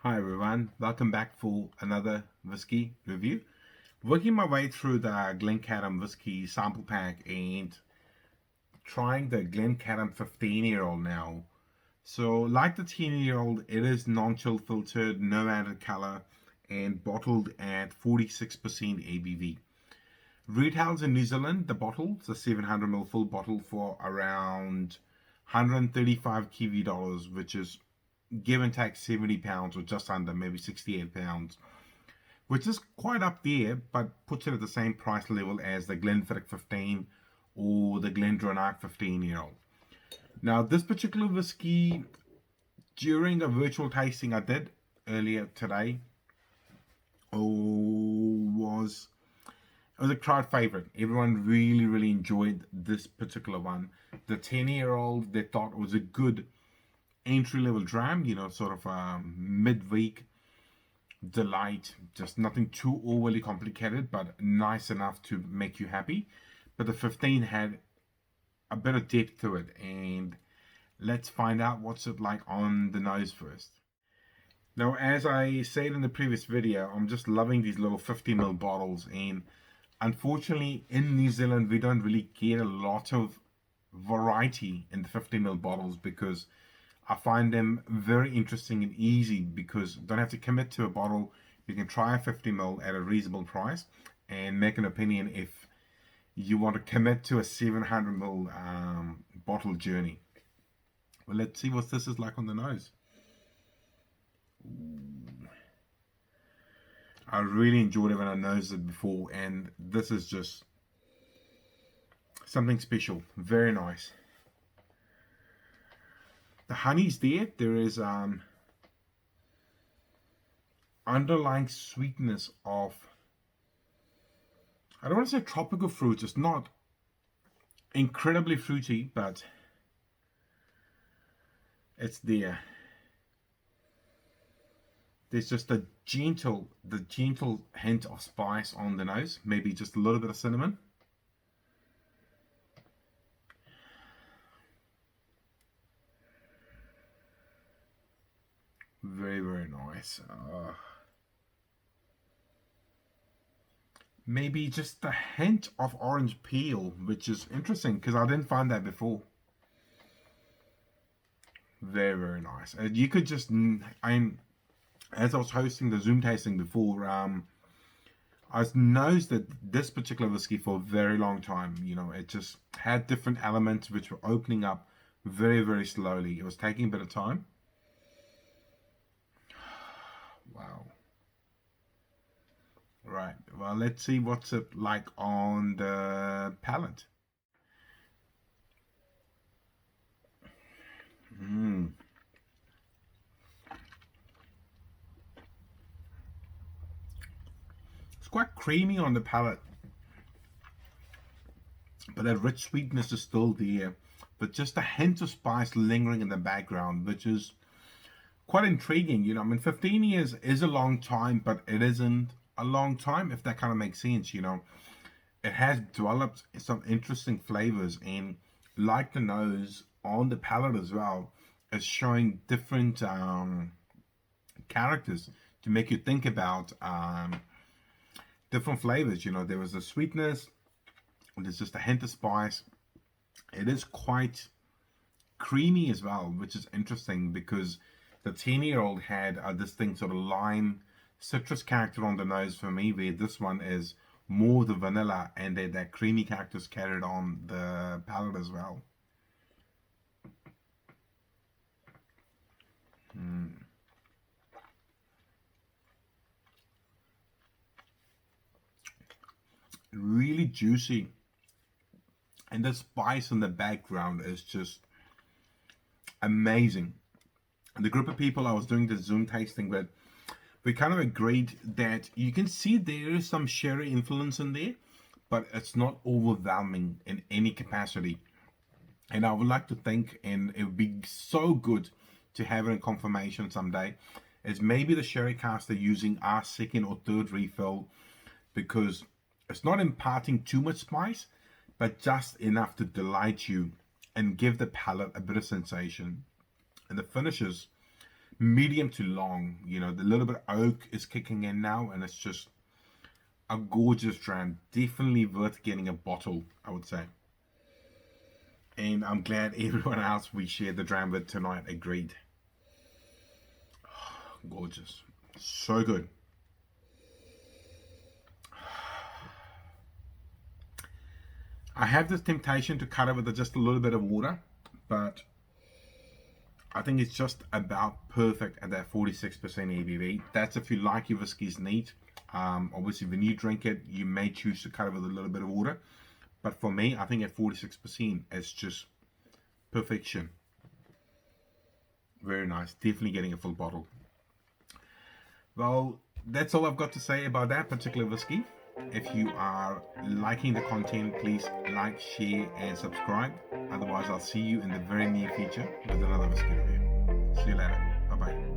Hi everyone, welcome back for another whiskey review. Working my way through the Glencadam whiskey sample pack and trying the Glencadam 15-year-old now. So like the 10-year-old, it is non-chill filtered, no added color, and bottled at 46% ABV. Retails in New Zealand, the bottle, the 700ml full bottle, for around 135 Kiwi dollars, which is give and take £70 or just under, maybe £68, which is quite up there, but puts it at the same price level as the Glenfiddich 15 or the Glendronach 15-year-old. Now, this particular whiskey, during a virtual tasting I did earlier today, was it was a crowd favorite. Everyone really enjoyed this particular one. The 10-year-old, they thought it was a good entry-level dram, sort of a midweek delight, just nothing too overly complicated, but nice enough to make you happy. But the 15 had a bit of depth to it, and let's find out what's it like on the nose first. Now, as I said in the previous video, I'm just loving these little 50ml bottles, and unfortunately in New Zealand we don't really get a lot of variety in the 50ml bottles because I find them very interesting and easy because you don't have to commit to a bottle. You can try a 50ml at a reasonable price and make an opinion if you want to commit to a 700ml bottle journey. Well, let's see what this is like on the nose. Ooh. I really enjoyed it when I nosed it before, and this is just something special. Very nice. The honey's there. There is underlying sweetness of, I don't want to say tropical fruits. It's not incredibly fruity, but it's there. There's just the gentle hint of spice on the nose. Maybe just a little bit of cinnamon. Very nice. Maybe just a hint of orange peel, which is interesting because I didn't find that before. Very nice. You could just, as I was hosting the Zoom tasting before, I nosed that this particular whiskey for a very long time. It just had different elements which were opening up very slowly. It was taking a bit of time. Wow. Right, well, let's see what's it like on the palate. It's quite creamy on the palate, but that rich sweetness is still there, but just a hint of spice lingering in the background, which is quite intriguing. I mean, 15 years is a long time, but it isn't a long time, if that kind of makes sense. It has developed some interesting flavors, and like the nose, on the palate as well, is showing different characters to make you think about different flavors. There was the sweetness, there's just a hint of spice. It is quite creamy as well, which is interesting because the 10-year-old had a distinct sort of lime citrus character on the nose for me, where this one is more the vanilla, and that creamy character is carried on the palate as well. Really juicy, and the spice in the background is just amazing. And the group of people I was doing the Zoom tasting with, we kind of agreed that you can see there is some sherry influence in there, but it's not overwhelming in any capacity. And I would like to think, and it would be so good to have it in confirmation someday, is maybe the sherry cask they're using our second or third refill, because it's not imparting too much spice, but just enough to delight you and give the palate a bit of sensation. And the finishes, medium to long. You know, the little bit of oak is kicking in now, and it's just a gorgeous dram. Definitely worth getting a bottle, I would say. And I'm glad everyone else we shared the dram with tonight agreed. Gorgeous. So good. I have this temptation to cut it with just a little bit of water, but I think it's just about perfect at that 46% ABV. That's if you like your whiskies neat. Obviously, when you drink it, you may choose to cut it with a little bit of water. But for me, I think at 46%, it's just perfection. Very nice. Definitely getting a full bottle. Well, that's all I've got to say about that particular whiskey. If you are liking the content, please like, share, and subscribe. Otherwise, I'll see you in the very near future with another whiskey review. See you later. Bye bye.